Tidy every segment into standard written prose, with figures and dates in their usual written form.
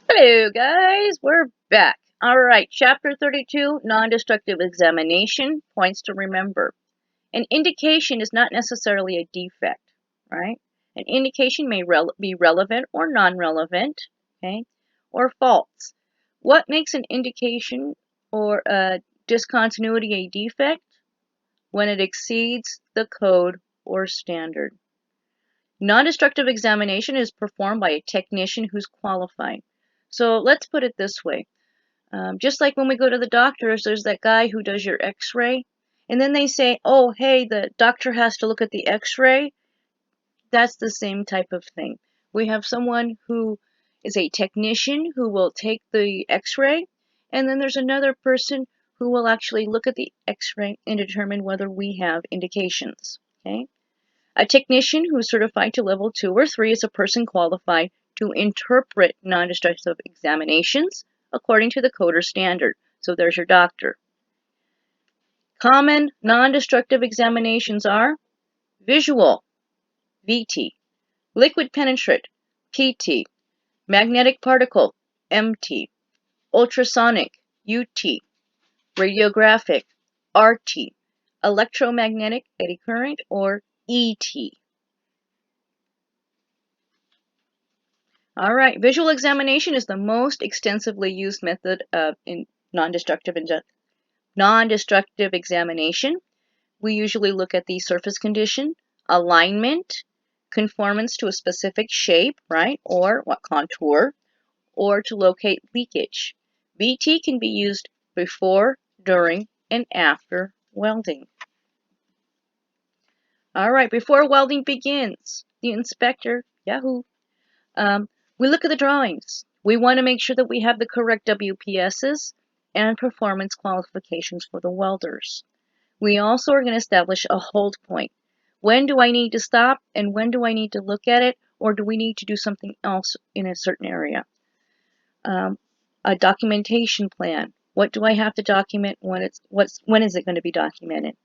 Hello guys, we're back. Alright, chapter 32, non-destructive examination, points to remember. An indication is not necessarily a defect, right? An indication may be relevant or non-relevant, okay, or false. What makes an indication or a discontinuity a defect? When it exceeds the code or standard. Non-destructive examination is performed by a technician who's qualified. So let's put it this way. Just like when we go to the doctors, there's that guy who does your x-ray, and then they say, oh, hey, the doctor has to look at the x-ray. That's the same type of thing. We have someone who is a technician who will take the x-ray, and then there's another person who will actually look at the x-ray and determine whether we have indications. Okay? A technician who is certified to level 2 or 3 is a person qualified to interpret non-destructive examinations according to the code or standard. So there's your doctor. Common non-destructive examinations are visual, VT, liquid penetrant, PT, magnetic particle, MT, ultrasonic, UT, radiographic, RT, electromagnetic eddy current, or ET. All right, visual examination is the most extensively used method in non-destructive examination. We usually look at the surface condition, alignment, conformance to a specific shape, right, or what contour, or to locate leakage. VT can be used before, during, and after welding. All right, before welding begins, the inspector, Yahoo! We look at the drawings. We want to make sure that we have the correct WPSs and performance qualifications for the welders. We also are going to establish a hold point. When do I need to stop and when do I need to look at it, or do we need to do something else in a certain area? A documentation plan. What do I have to document? When is it going to be documented?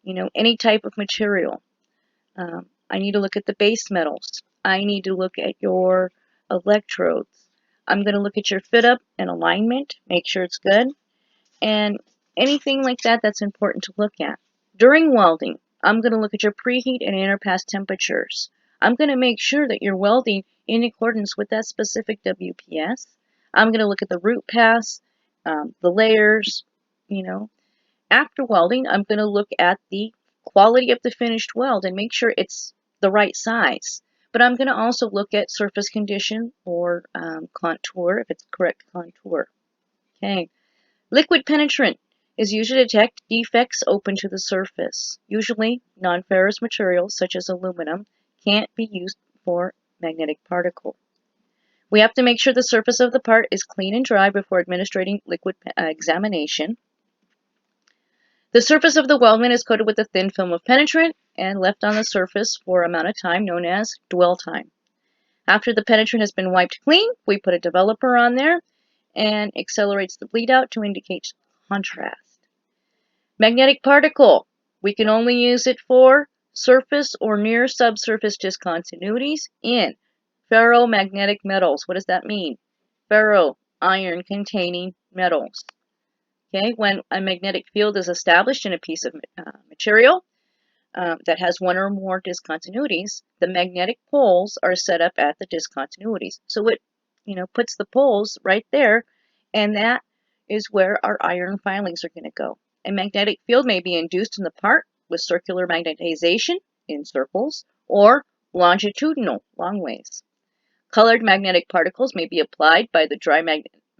You know, any type of material. I need to look at the base metals. I need to look at your electrodes. I'm going to look at your fit up and alignment, make sure it's good, and anything like that that's important to look at. During welding, I'm going to look at your preheat and interpass temperatures. I'm going to make sure that you're welding in accordance with that specific WPS. I'm going to look at the root pass, the layers, you know. After welding, I'm going to look at the quality of the finished weld and make sure it's the right size. But I'm going to also look at surface condition or contour, if it's correct contour. Okay. Liquid penetrant is used to detect defects open to the surface. Usually, non-ferrous materials such as aluminum can't be used for magnetic particle. We have to make sure the surface of the part is clean and dry before administering liquid examination. The surface of the weldment is coated with a thin film of penetrant and left on the surface for an amount of time known as dwell time. After the penetrant has been wiped clean, we put a developer on there and accelerates the bleed out to indicate contrast. Magnetic particle. We can only use it for surface or near subsurface discontinuities in ferromagnetic metals. What does that mean? Ferro, iron containing metals. Okay, when a magnetic field is established in a piece of material that has one or more discontinuities, the magnetic poles are set up at the discontinuities. So it, puts the poles right there, and that is where our iron filings are going to go. A magnetic field may be induced in the part with circular magnetization in circles or longitudinal, long ways. Colored magnetic particles may be applied by the dry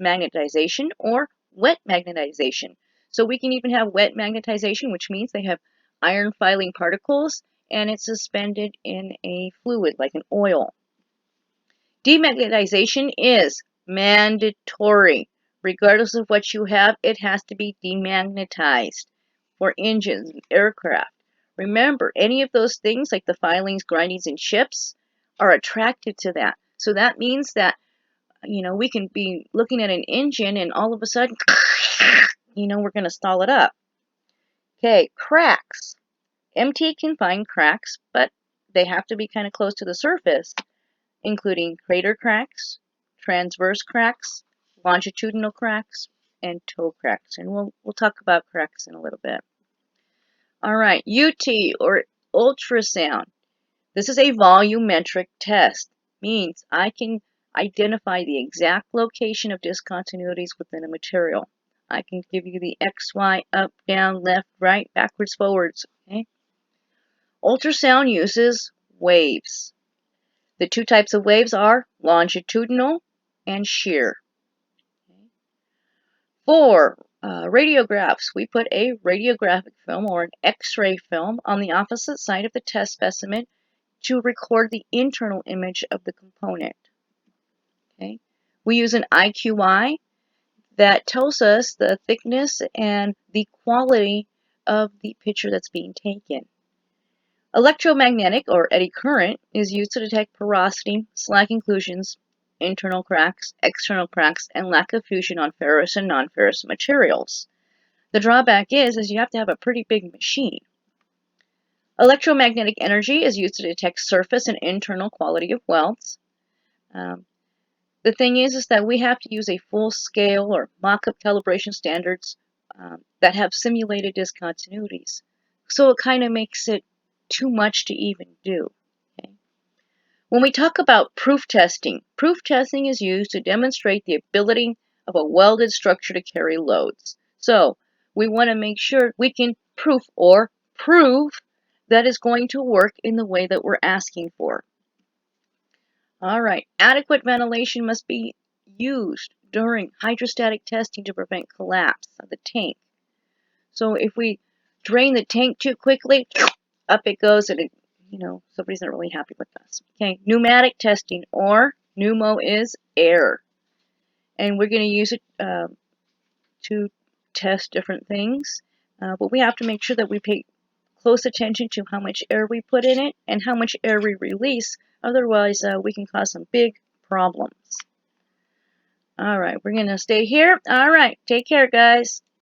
magnetization or wet magnetization. So we can even have wet magnetization, which means they have iron filing particles and it's suspended in a fluid like an oil. Demagnetization is mandatory. Regardless of what you have, it has to be demagnetized for engines and aircraft. Remember, any of those things like the filings, grindings, and chips are attracted to that. So that means that, we can be looking at an engine and all of a sudden, we're going to stall it up. Okay, cracks. MT can find cracks, but they have to be kind of close to the surface, including crater cracks, transverse cracks, longitudinal cracks, and toe cracks. And we'll talk about cracks in a little bit. All right, UT or ultrasound. This is a volumetric test. Means I can identify the exact location of discontinuities within a material. I can give you the X, Y, up, down, left, right, backwards, forwards. Okay? Ultrasound uses waves. The two types of waves are longitudinal and shear. For radiographs, we put a radiographic film or an X-ray film on the opposite side of the test specimen to record the internal image of the component. Okay? We use an IQI that tells us the thickness and the quality of the picture that's being taken. Electromagnetic or eddy current is used to detect porosity, slack inclusions, internal cracks, external cracks, and lack of fusion on ferrous and non-ferrous materials. The drawback is you have to have a pretty big machine. Electromagnetic energy is used to detect surface and internal quality of welds. The thing is that we have to use a full-scale or mock-up calibration standards that have simulated discontinuities. So it kind of makes it too much to even do. Okay? When we talk about proof testing is used to demonstrate the ability of a welded structure to carry loads. So we want to make sure we can prove that it's going to work in the way that we're asking for. All right, adequate ventilation must be used during hydrostatic testing to prevent collapse of the tank. So if we drain the tank too quickly, up it goes, and somebody's not really happy with us. Okay, pneumatic testing, or pneumo is air, and we're going to use it to test different things, but we have to make sure that we pay close attention to how much air we put in it and how much air we release. Otherwise, we can cause some big problems. All right, we're going to stay here. All right, take care, guys.